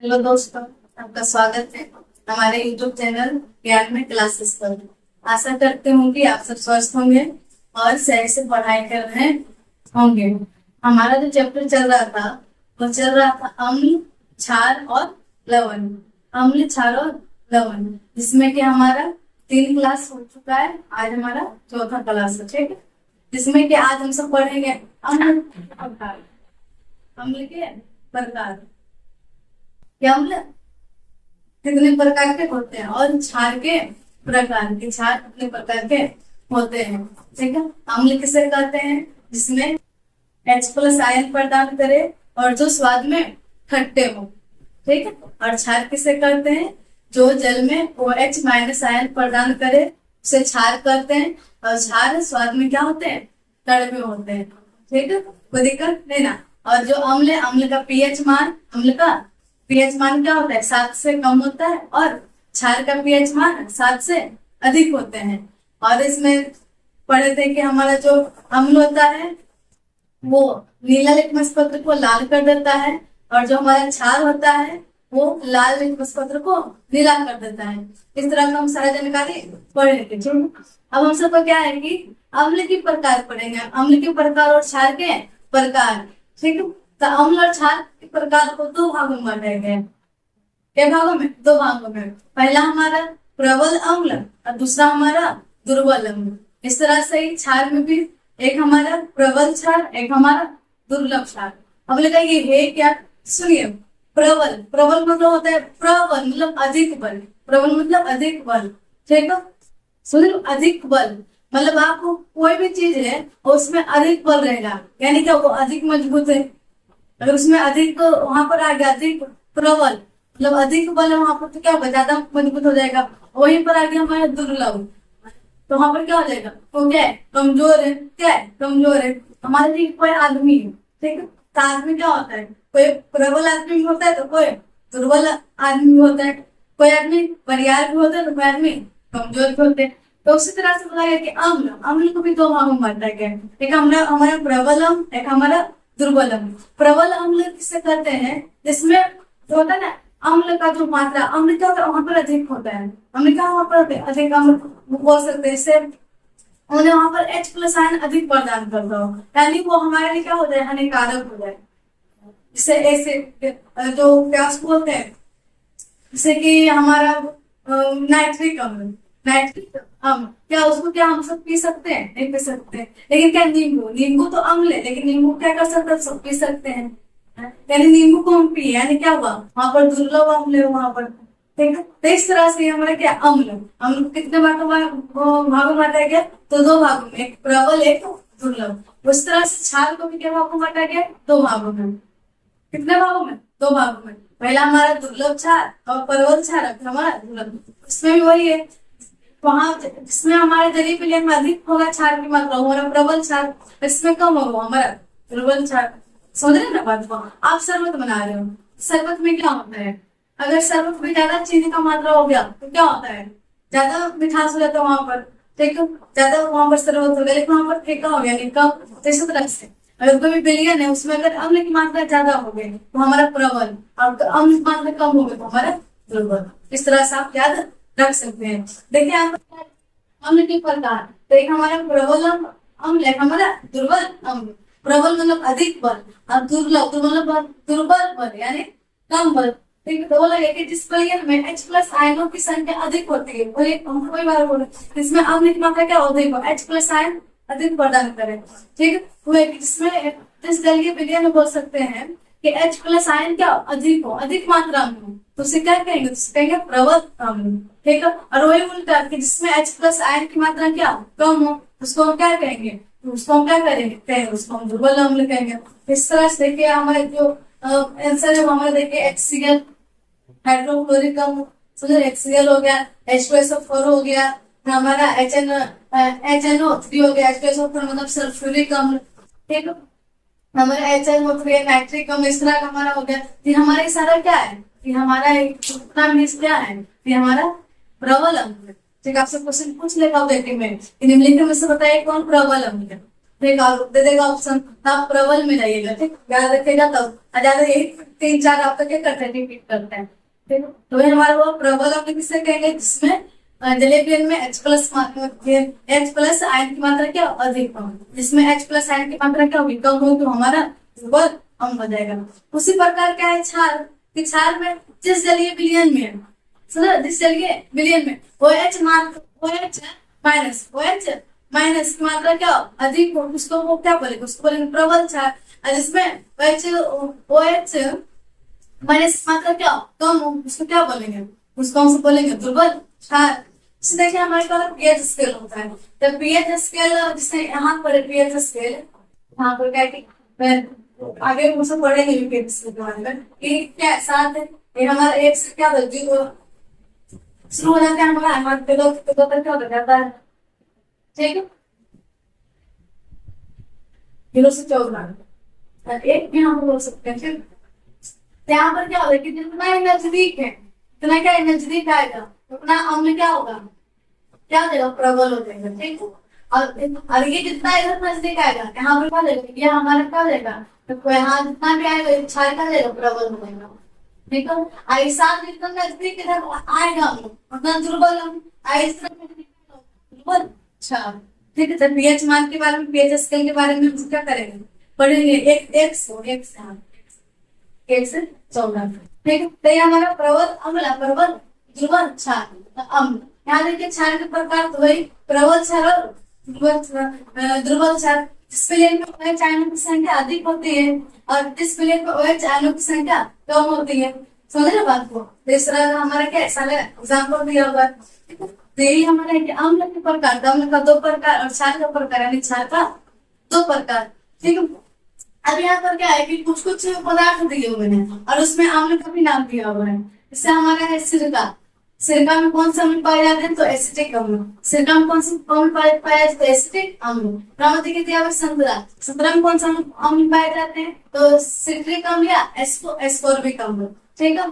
Hello दोस्तों, आपका स्वागत है हमारे YouTube चैनल ज्ञान में क्लासेस पर। आशा करते हूँ कि आप सब स्वस्थ होंगे और सही से पढ़ाई कर रहे होंगे। हमारा जो चैप्टर चल रहा था वो चल रहा था अम्ल, क्षार और लवण। अम्ल, क्षार और लवण, जिसमें कि हमारा 3 क्लास हो चुका है। आज हमारा चौथा क्लास है, ठीक है। जिसमें कि आज हम सब पढ़ेंगे अम्ल प्रकार। अम्ल के प्रकार, क्या अम्ल कितने प्रकार के होते हैं और क्षार के प्रकार, के क्षार कितने प्रकार के होते हैं, ठीक है। अम्ल किसे कहते हैं? जिसमें H+ आयन प्रदान करे और जो स्वाद में खट्टे हो, ठीक है। और क्षार किसे कहते हैं? जो जल में OH- आयन प्रदान करे उसे क्षार कहते हैं। और क्षार स्वाद में क्या होते हैं? कड़वे होते हैं, ठीक है। कोई दिक्कत नहीं ना। और जो अम्ल है, अम्ल का पीएच मान, अम्ल का पीएच मान क्या होता है? 7 से कम होता है। और क्षार का पीएच मान 7 से अधिक होते हैं। और इसमें पढ़े थे कि हमारा जो अम्ल होता है वो नीला लिटमस पत्र को लाल कर देता है, और जो हमारा क्षार होता है वो लाल लिटमस पत्र को नीला कर देता है। इस तरह का हम सारा जानकारी पढ़े थे। अब हम सबको क्या है कि अम्ल के प्रकार पढ़ेंगे, अम्ल के प्रकार और क्षार के प्रकार, ठीक है। तो अम्ल और क्षार के प्रकार को 2 भागों में बांटा गया है। क्या भागों में? 2 भागों में। पहला हमारा प्रबल अम्ल और दूसरा हमारा दुर्बल अम्ल। इस तरह से ही क्षार में भी एक हमारा प्रबल क्षार, एक हमारा दुर्लभ क्षार। अब लगा ये है क्या? सुनिए, प्रबल, प्रबल मतलब होता है प्रबल मतलब अधिक बल, प्रबल मतलब अधिक बल, ठीक है। सुनिए, अधिक बल मतलब आपको कोई भी चीज है उसमें अधिक बल रहेगा, यानी कि वो अधिक मजबूत है। अगर उसमें अधिक वहां पर आ गया अधिक प्रबल मतलब अधिक बल है वहां पर, तो क्या होगा? ज्यादा मजबूत हो जाएगा। वहीं पर आ गया हमारा दुर्लभ, तो वहां पर क्या हो जाएगा? तो क्या है? कमजोर है। क्या है? कमजोर है। हमारे लिए कोई आदमी है, ठीक है। तो आदमी क्या होता है? कोई प्रबल आदमी भी होता है तो कोई दुर्बल आदमी भी होता है। कोई आदमी बरियार भी होता है तो कोई आदमी कमजोर भी होते हैं। तो उसी तरह से बताया कि अम्ल, अम्ल को भी 2 भागों में बांटा गया है। एक हमारा हमारा प्रबल अम्ल, एक हमारा दुर्बल अम्ल। प्रबल अम्ल किसे कहते हैं? जिसमें जो होता है ना अम्ल का जो मात्रा, अम्ल क्या होता है वहां पर अधिक होता है। अम्ल क्या वहां पर अधिक अम्ल बोल सकते हैं इससे, उन्हें वहां पर H+ आयन अधिक प्रदान करता हो, यानी वो हमारे लिए क्या हो जाए? हानिकारक हो जाए। जैसे ऐसे जो क्या बोलते हैं, जैसे कि हमारा नाइट्रिक अम्ल, नाइट्रिक अम्ल क्या उसको क्या हम सब पी सकते हैं? नहीं पी सकते। लेकिन क्या नींबू, नींबू तो अम्ल है लेकिन नींबू क्या कर सकते हैं? सब पी सकते हैं। यानी नींबू को हम पिए, यानी क्या हुआ? वहां पर दुर्लभ अम्ल है वहां पर, ठीक है। तो इस तरह से हमारा क्या अम्ल, अम्ल को कितने भागों में बांटा गया? तो 2 भागों में, एक प्रबल एक दुर्लभ। उस तरह से क्षार को भी क्या भागों में बांटा गया? 2 भागों में। कितने भागों में? 2 भागों में। पहला हमारा दुर्लभ क्षार और प्रबल क्षार, हमारा दुर्लभ। इसमें भी वही है, वहां जिसमें हमारे जलीय विलयन में अधिक होगा क्षार की मात्रा हमारा प्रबल क्षार, इसमें कम होगा हमारा दुर्बल क्षार। समझ रहे ना बात को? आप शरबत बना रहे हो, शरबत में क्या होता है? अगर शरबत में ज्यादा चीनी का मात्रा हो गया तो क्या होता है? ज्यादा मिठास हो जाता है वहां पर, ठीक है। ज्यादा वहां पर शरबत हो गया लेकिन वहां पर फीका हो गया, नहीं कम। तो इसी तरह से अगर कोई विलयन है उसमें अगर अम्ल की मात्रा ज्यादा हो गई तो हमारा प्रबल, और अम्ल की मात्रा कम हो गई तो हमारा दुर्बल। इस तरह से आप याद रख सकते हैं। देखिए आप अम्ल के प्रकार, तो एक हमारा प्रबल अम्ल, एक हमारा दुर्बल अम्ल। प्रबल मतलब अधिक बल और दुर्लभ, दुर्बल दुर्बल बल यानी कम बल, ठीक है। तो बोला गया कि जिस विलयन में H+ आयनों की संख्या अधिक होती है, वही हम कई बार बोले, इसमें अम्ल की मात्रा क्या होती है? H+ आयन अधिक प्रदान करें, ठीक है। वो जिसमें जिस जलीय विलयन में बोल सकते हैं कि H+ आयन क्या अधिक हो, अधिक मात्रा में हो, तो उसे क्या कहेंगे? तो उसे कहेंगे प्रबल अम्ल, ठीक है। और वही उल्टा कि जिसमें H+ आयन की मात्रा क्या कम हो, उसको हम क्या कहेंगे? तो उसको हम क्या कहेंगे? उसको हम दुर्बल अम्ल कहेंगे। इस तरह से देखिए हमारे जो आंसर है वो हमारा देखिए HCl हाइड्रोक्लोरिक अम्ल, समझे? HCl हो गया, H2SO4 हो गया, हमारा HNO3 हो गया। H2SO4 मतलब सल्फ्यूरिक अम्ल, ठीक है। हमारा HNO3 नाइट्रिक अम्ल, इस तरह का हमारा हो गया। फिर हमारा सारा क्या है कि हमारा क्या है कि हमारा प्रबल अम्ल है, ठीक। आपसे क्वेश्चन पूछ लेगा देखिए में निम्नलिखित में से बताइए कौन प्रबल अम्ल है? ठीक है, दे देगा ऑप्शन, आप प्रबल में जाइएगा, ठीक, याद रखिएगा। तब ज्यादा यही 3 4 आपका क्या करते हैं, रिपीट करते हैं, ठीक है। तो ये हमारा वो प्रबल अम्ल किसे कहेंगे, जिसमें जलीय पीएन में H plus H plus ion की मात्रा क्या अधिक हो, जिसमें H प्लस आयन की मात्रा क्या होगी, कम हो, तो हमारा प्रबल अम्ल हो जाएगा। उसी प्रकार क्या है क्षार, कि क्षार में जिस जलीय विलयन में, सुनो, जिस जलीय विलयन में OH माइनस की मात्रा क्या अधिक हो, उसको वो क्या बोलेंगे, उसको बोलेंगे प्रबल क्षार। और जिसमें OH माइनस की मात्रा क्या कम हो, उसको क्या बोलेंगे, उसको हम बोलेंगे दुर्बल क्षार। तो देखिए हमारे पास पीएच स्केल होता है, तो पीएच स्केल जिससे यहाँ पर पीएच स्केल, यहाँ पर क्या है कि आगे हम सब पढ़ेंगे पीएच स्केल के बारे में, कि क्या साथ है, ये हमारा एक से क्या जीरो शुरू हो जाता है, हमारा दो तक क्या हो जाता है, ठीक है, 0 से 14 एक भी हम बोल सकते हैं। फिर यहाँ पर क्या होगा कि जितना ही नजदीक है, इतना क्या नजदीक आएगा, उतना अम्ल क्या होगा, क्या हो जाएगा, प्रबल हो जाएगा, ठीक है। और ये जितना इधर नजदीक आएगा, यहाँ पर क्या जाएगा, ये हमारा क्या हो जाएगा, तो यहाँ जितना भी आएगा क्षार का जाएगा, प्रबल हो जाएगा, ठीक है। ऐसा जितना नजदीक इधर आएगा उतना दुर्बल, दुर्बल क्षार, ठीक है। तो पीएच मान के बारे में, पीएच स्केल के बारे में हम क्या करेंगे, पढ़ेंगे, एक से 14, ठीक है। तो ये हमारा प्रबल अम्ल, प्रबल दुर्बल क्षार अम्ल। यहाँ देखिए क्षार के प्रकार तो वही प्रबल क्षार और दुर्बल क्षार। जिस विलयन में OH आयनों की संख्या अधिक होती है और जिस विलयन में OH आयनों की संख्या कम होती है, समझ रहे बात को। दूसरा हमारा क्या एग्जाम्पल दिया होगा, तो यही हमारा अम्ल के प्रकार, अम्ल का 2 प्रकार और क्षार का प्रकार, यानी क्षार का 2 प्रकार, ठीक है। अब यहाँ पर क्या है कि कुछ कुछ पदार्थ दिए हुए हैं और उसमें अम्ल का भी नाम दिया हुआ है। इससे हमारा है सिरका, सिरका में कौन से अम्ल पाए जाते हैं, तो एसिटिक अम्ल। सिरका में कौन से अम्ल पाए जाते हैं, तो एसिटिक अम्ल। प्रामतिक के दिया हुआ संतरा, संतरा में कौन सा अम्ल पाए जाते हैं, तो सिट्रिक अम्ल या एस्कोर्बिक अम्ल, ठीक है।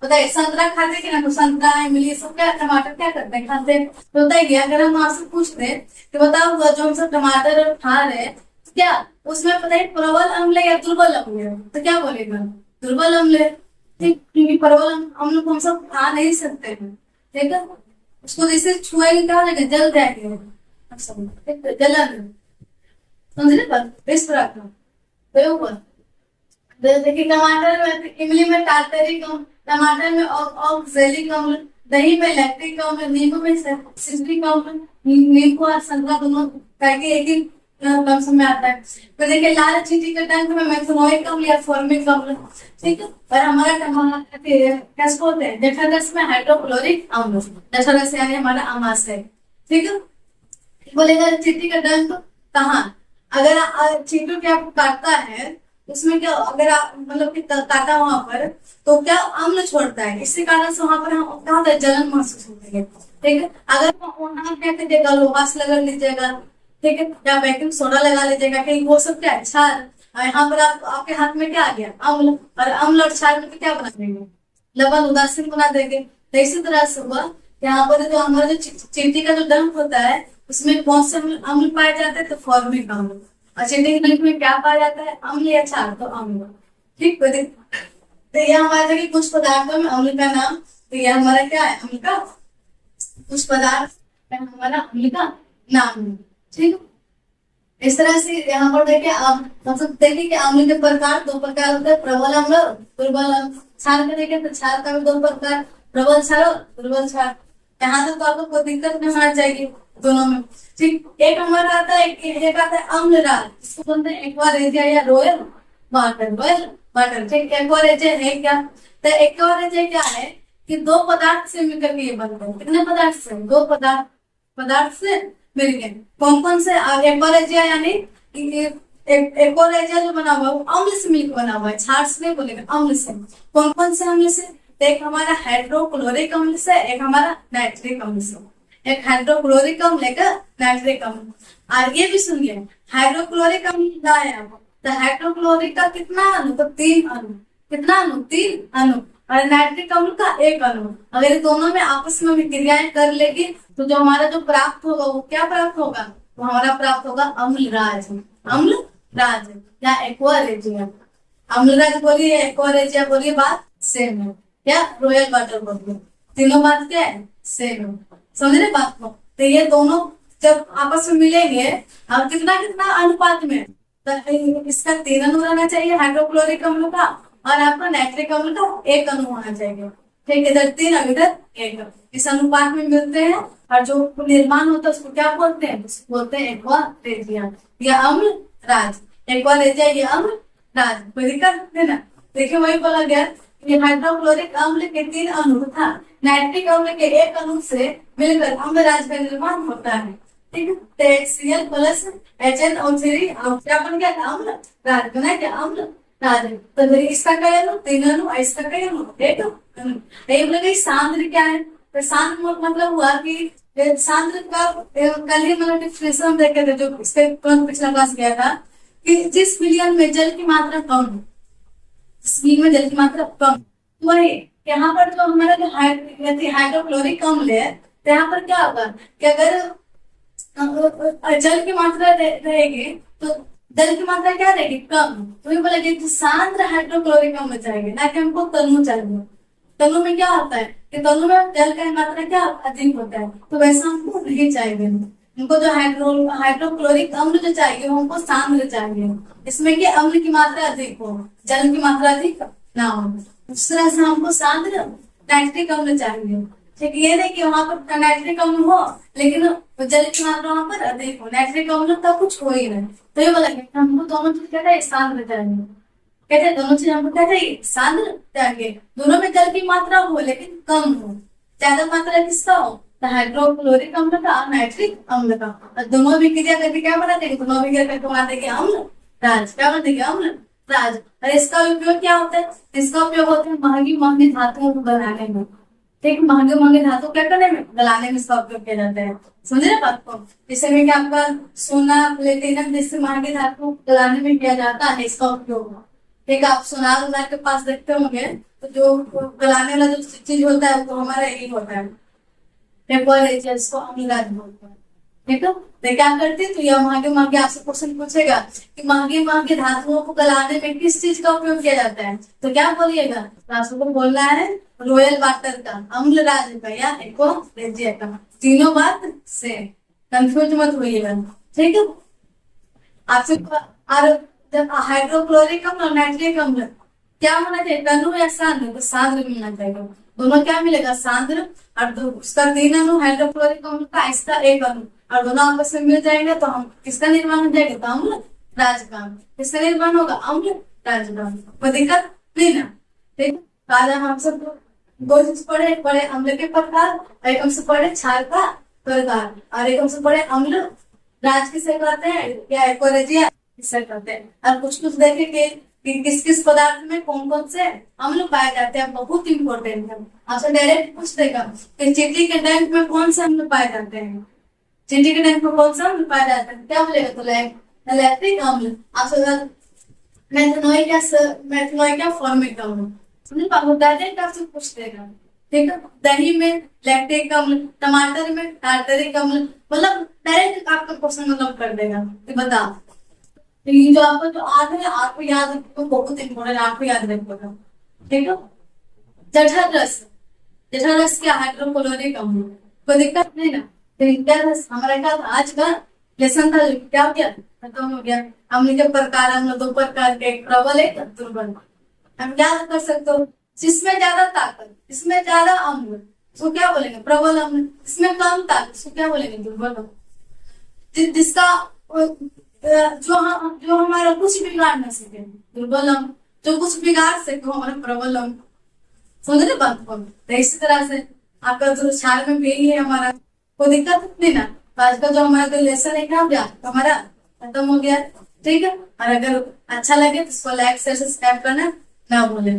बताइए संतरा खाते कि ना, तो संतरा इमली सब क्या, टमाटर क्या करते हैं, खाते हैं। तो बताइए अगर हम आपसे पूछते हैं कि बताओ जो हम सब टमाटर खा रहे हैं, क्या उसमें पता है प्रबल अम्ल या दुर्बल अम्ल है, तो क्या बोलेगा, दुर्बल अम्ल है, ठीक, क्योंकि प्रबल अम्ल को हम सब खा नहीं सकते हैं, ठीक है। उसको जैसे छुएंगे क्या हो जाएगा, जल जाएंगे, जलन, समझे बात, इस तरह का। तो देखिए टमाटर में, इमली में टार्टरिक अम्ल, टमाटर में ऑक्सैलिक अम्ल, दही में लैक्टिक अम्ल, नींबू में सिट्रिक अम्ल, नींबू और संतरा दोनों करके एक ही लफ्ज में आता है। तो देखिए लाल चींटी के टैंक में मेथनोइक अम्ल या फॉर्मिक अम्ल, ठीक है। और हमारा टमाटर कैसे बोलते हैं, जठररस में हाइड्रोक्लोरिक अम्ल, जठररस यानी हमारा अमाशय, ठीक है। बोलेगा चींटी का डंक कहाँ, अगर चींटू क्या काटता है उसमें क्या, अगर मतलब कि काटा वहां पर, तो क्या अम्ल छोड़ता है, इसी कारण से वहां पर हम क्या होता है, जलन महसूस होती है, ठीक है। अगर वहां क्या कीजिएगा, लोहा से लगा लीजिएगा, ठीक है, या बेकिंग सोडा लगा लीजिएगा, कहीं वो सब क्या है, क्षार। और यहाँ पर आपके हाथ में क्या आ गया, अम्ल, और अम्ल और क्षार में क्या बना देंगे, लवण उदासीन बना देंगे। तो इसी तरह से हुआ यहाँ पर जो हमारा जो चींटी का जो डंक होता है उसमें कौन से अम्ल पाए जाते हैं, तो फॉर्मिक अम्ल। और चींटी के डंक में क्या पाया जाता है, अम्ल या क्षार, तो अम्ल, ठीक। तो यह हमारे देखिए कुछ पदार्थों में अम्ल का नाम, तो यह हमारा क्या है, अम्ल का कुछ पदार्थ हमारा अम्ल का नाम है, ठीक है। इस तरह से यहाँ पर देखिए मतलब देखिए कि अम्ल के प्रकार 2 प्रकार होते हैं, प्रबल अम्ल और दुर्बल अम्ल। क्षार के देखें तो क्षार का भी 2 प्रकार, प्रबल क्षार और दुर्बल क्षार। यहाँ तक तो आपको कोई दिक्कत नहीं होना चाहिए दोनों में, ठीक। एक हमारा आता है, एक आता है अम्ल राल, इसको बोलते हैं एक्वारेजिया या रॉयल वाटर, ठीक। एक्वारेजिया है क्या, तो एक्वारेजिया क्या है कि 2 पदार्थ से मिलकर ये बनते हैं, कितने पदार्थ से, 2 पदार्थ से मिल गए। कौन कौन से, एक्वारेजिया यानी एक्वारेजिया जो बना हुआ है वो अम्ल से मिलकर बना हुआ है, क्षार से नहीं बोलेगा, अम्ल से। कौन कौन से अम्ल से, तो एक हमारा हाइड्रोक्लोरिक अम्ल से, एक हमारा नाइट्रिक अम्ल से, एक हाइड्रोक्लोरिक अम्ल, एक नाइट्रिक अम्ल। और ये भी सुनिए, हाइड्रोक्लोरिक अम्ल क्या है, तो हाइड्रोक्लोरिक का कितना अणु, तो 3 अणु, कितना अणु, 3 अणु। और नाइट्रिक अम्ल का 1 अणु। अगर ये दोनों में आपस में विक्रियाएं कर लेगी तो जो हमारा जो प्राप्त होगा वो क्या प्राप्त होगा, वो हमारा प्राप्त होगा अम्लराज, अम्ल राज या एक्वारेजिया। अम्लराज बोलिए, एक्वारेजिया बोलिए, बात सेम है। या रॉयल वाटर बोलिए, तीनों बात क्या है, सेम है। समझ रहे बात को? तो ये दोनों जब आपस में मिलेंगे, अब कितना कितना अनुपात में, तो इसका 3 अणु रहना चाहिए हाइड्रोक्लोरिक अम्ल का, और आपका नाइट्रिक अम्ल का 1 अणु होना चाहिए। ठीक, इधर 3 और इधर 1, इस अनुपात में मिलते हैं। और जो निर्माण होता है उसको क्या बोलते हैं, उसको बोलते हैं एक्वारेजिया या अम्ल राज। एक्वारेजिया या अम्ल राज, कोई दिक्कत है ना? देखिए वही बोला गया कि हाइड्रोक्लोरिक अम्ल के 3 अणु था, नाइट्रिक अम्ल के 1 अणु से मिलकर अम्ल राज का निर्माण होता है। ठीक है, तो HCl प्लस HNO3 क्या बन गया, अम्ल राज बना क्या, अम्ल राज। तो फिर इसका क्या अणु, 3 अणु, इसका क्या अणु, 1 अणु। ये बोला सांद्र क्या है, तो सांद्र मतलब हुआ कि सांद्र का कल ही मतलब डिफिनेशन देखे थे, जो इसके तुरंत पिछला क्लास गया था, कि जिस विलयन में जल की मात्रा कम है, स्टील में जल की मात्रा कम, वही यहाँ पर जो हमारा जो हाइड्रोक्लोरिक अम्ल है, तो यहाँ पर क्या होगा कि अगर जल की मात्रा रहेगी तो जल की मात्रा क्या रहेगी, कम। तो ये बोला कि सांद्र हाइड्रोक्लोरिक अम्ल चाहिए, ना कि हमको तनु चाहिए। तनु में क्या होता है कि तनु में जल का मात्रा क्या अधिक होता है, तो वैसा हमको नहीं चाहिए। हमको जो हाइड्रोक्लोरिक अम्ल जो चाहिए वो हमको सांद्र चाहिए, इसमें कि अम्ल की मात्रा अधिक हो, जल की मात्रा अधिक ना हो। उस तरह से हमको सांद्र नाइट्रिक अम्ल चाहिए। ठीक, ये नहीं कि वहां पर नाइट्रिक अम्ल हो लेकिन जल की मात्रा वहां पर अधिक हो, नाइट्रिक अम्ल का कुछ हो ही नहीं। तो ये बोला हमको दोनों चीज क्या चाहिए, सांद्र चाहिए। कहते हैं दोनों चीज हमको क्या चाहिए, सांद्र चाहिए। दोनों में जल की मात्रा हो लेकिन कम हो। ज्यादा मात्रा किसका हो, हाइड्रोक्लोरिक अम्ल का और नाइट्रिक अम्ल का। और दोनों भी क्रिया करके क्या बना देंगे, दोनों भी क्रिया करके बना देंगे अम्ल राज। क्या बना देंगे, अम्ल राज। और इसका उपयोग क्या होता है, इसका उपयोग होता है महंगी महंगी धातुओं को बनाने में। ठीक, महंगे महंगे धातु क्या करने में, गलाने में इसका उपयोग किया जाता है। समझ रहे बात को? जैसे में क्या आपका सोना, प्लेटिनम जैसे महंगे धातु गलाने में किया जाता है इसका उपयोग। ठीक, आप सोनार उनार के पास देखते होंगे तो जो गलाने वाला जो चीज होता है वो हमारा यही होता है, टेम्परेचर को अम्लराज बोलते हैं। ठीक है, तो क्या करते, तो यह महंगे महंगे आपसे क्वेश्चन पूछेगा कि महंगे महंगे धातुओं को गलाने में किस चीज का उपयोग किया जाता है, तो क्या बोलिएगा, रासू को बोलना है रॉयल वाटर का, अम्लराज का या एक्वारेजिया का। तीनों बात से कंफ्यूज मत होइएगा। ठीक है, आपसे और जब हाइड्रोक्लोरिक अम्ल और नाइट्रिक अम्ल क्या होना चाहिए, तनु या सांद्र, तो सांद्र मिलना चाहिए। दोनों क्या मिलेगा, सांद्र, और उसका 3 अणु हाइड्रोक्लोरिक अम्ल का, इसका 1 अणु, और दोनों आपस में मिल जाएंगे तो हम किसका निर्माण हो जाएगा, तो अम्ल राज का। किसका निर्माण होगा, अम्ल राज का। कोई दिक्कत नहीं ना? ठीक, तो आज हम सब दो चीज पढ़े अम्ल के प्रकार, एक हमसे पढ़े क्षार का प्रकार, और एक हमसे पढ़े अम्ल राज किसे कहते हैं या एक्वारेजिया किसे कहते हैं। और कुछ कुछ देखे कि किस किस पदार्थ में कौन कौन से अम्ल पाए जाते हैं, बहुत इंपॉर्टेंट है। आपसे डायरेक्ट पूछ देगा कि चींटी के डंक में कौन से अम्ल पाए जाते हैं, चींटी के डंक में कौन सा अम्ल पाए जाते हैं, क्या बोलेगा, तो लैक्टिक अम्ल। आपसे मेथनोइक या फॉर्मिक अम्ल, समझ पाओ, डायरेक्ट आपसे पूछ देगा। ठीक है, दही में लैक्टिक अम्ल, टमाटर में टार्टरिक अम्ल, मतलब डायरेक्ट आपका क्वेश्चन मतलब कर देगा कि बता। तो ये जो आपको जो आगे है आपको याद रखो, बहुत इंपॉर्टेंट, आपको याद रखोगा। ठीक है, जठर रस, जठर रस क्या, हाइड्रोक्लोरिक अम्ल। कोई दिक्कत नहीं ना? तो क्या रस हमारा क्या आज का लेसन था, जो क्या हो गया, खत्म हो गया। अम्ल के प्रकार, अम्ल 2 प्रकार के, एक प्रबल एक दुर्बल। हम क्या कर सकते हो, जिसमें ज्यादा ताकत, इसमें ज्यादा अम्ल, उसको क्या बोलेंगे, प्रबल अम्ल। इसमें कम ताकत, उसको क्या बोलेंगे, दुर्बल अम्ल। जिसका जो हमारा कुछ बिगाड़ ना सके, दुर्बल अम्ल। जो कुछ बिगाड़ सके हमारा प्रबल अम्ल। समझ रहे बात को? तो इसी तरह से आपका जो क्षार में भी यही है हमारा, कोई दिक्कत नहीं ना? तो आज का जो हमारा जो लेसन है क्या हो गया, हमारा खत्म हो गया। ठीक है, और अगर अच्छा लगे तो इसको लाइक शेयर सब्सक्राइब करना ना भूलें।